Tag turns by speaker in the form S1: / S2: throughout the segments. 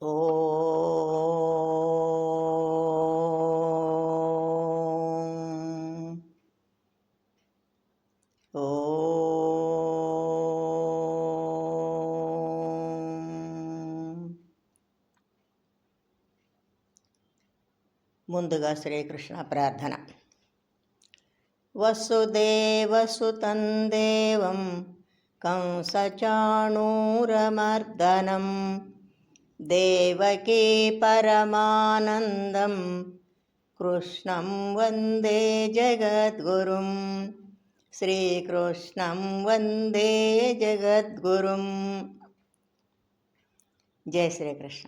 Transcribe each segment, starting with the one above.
S1: ఓం ముందుగా శ్రీకృష్ణ ప్రార్థన. వసుదేవసుతం దేవం కంసచాణూరమర్దనం దేవకీ పరమానందం కృష్ణం వందే జగద్గురుం. శ్రీకృష్ణం వందే జగద్గురుం. జై శ్రీకృష్ణ.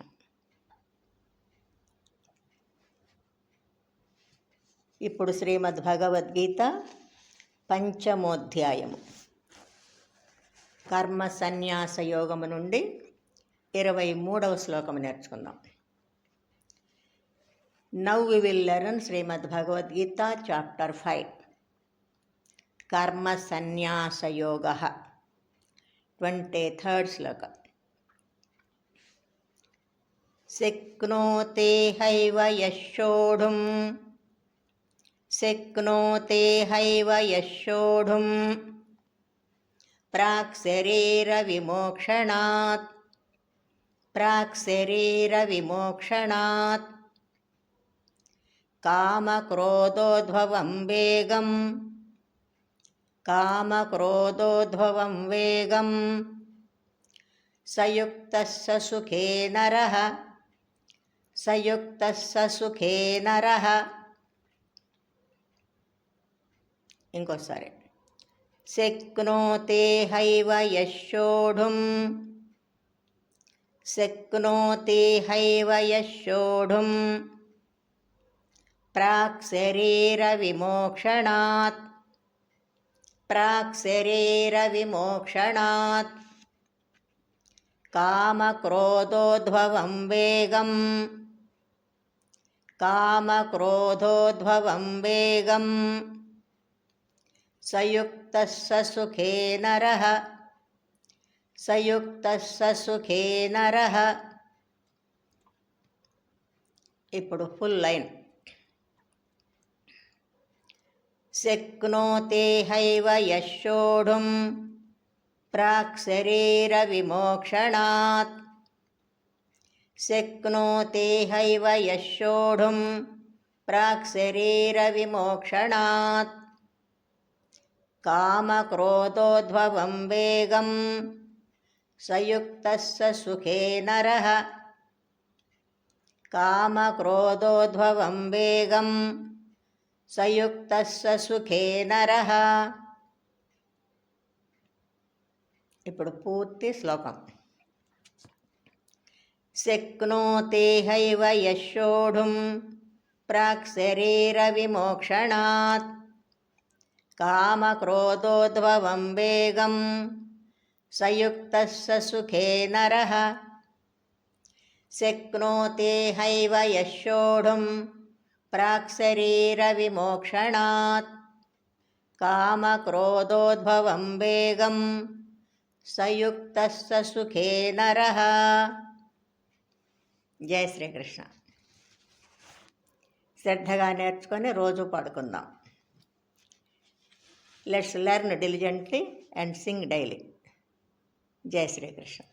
S1: ఇప్పుడు శ్రీమద్ భగవద్గీత పంచమోధ్యాయము కర్మ సన్యాస యోగము నుండి 23వ శ్లోకము నేర్చుకుందాం. Now we will learn Shrimad Bhagavad Gita chapter 5 Karma సన్యాస యోగ 23rd శ్లోక. శక్నోతే హైవ యశోఢుం శక్నోతే హైవ యశోఢుం ప్రాక్శరీరవిమోక్షణాత్ ప్రాక్శరీరవిమోక్షణాత్ కామక్రోధోద్భవం వేగం కామక్రోధోద్భవం వేగం సయుక్తః స సుఖే నరః సయుక్తః స సుఖే నరః. ఇంకోసారి. శక్నోతే హైవ యశోఢుం శక్నోతే హైవ యశోఢుం ప్రాక్శరీరవిమోక్షణాత్ ప్రాక్శరీరవిమోక్షణాత్ కామక్రోధోద్భవం వేగం కామక్రోధోద్భవం వేగం సయుక్తః స సుఖే నరః సయుక్తః స సుఖే నరః. ఇప్పుడు ఫుల్ లైన్. శక్నోతే హైవ యశోఢుం ప్రాక్శరీరవిమోక్షణాత్ శక్నోతే హైవ యశోఢుం ప్రాక్శరీరవిమోక్షణాత్ కామక్రోధోద్భవం వేగం సయుక్తః స సుఖే నరః కామక్రోధోద్భవం వేగం సయుక్తః స సుఖే నరః. ఇప్పుడు పూర్తి శ్లోకం. శక్నోతే హైవ యశోఢుం ప్రాక్శరీరవిమోక్షణాత్ కామక్రోధోద్భవం వేగం సయుక్తః స సుఖే నరః శక్నోతే హైవ యశోఢుం ప్రాక్శరీరవిమోక్షణాత్ కామక్రోధోద్భవం వేగం సయుక్తః స సుఖే నరః. జై శ్రీకృష్ణ. శ్రద్ధగా నేర్చుకొని రోజు పాడుకుందాం. Let's learn diligently and sing daily. Jai Shri Krishna.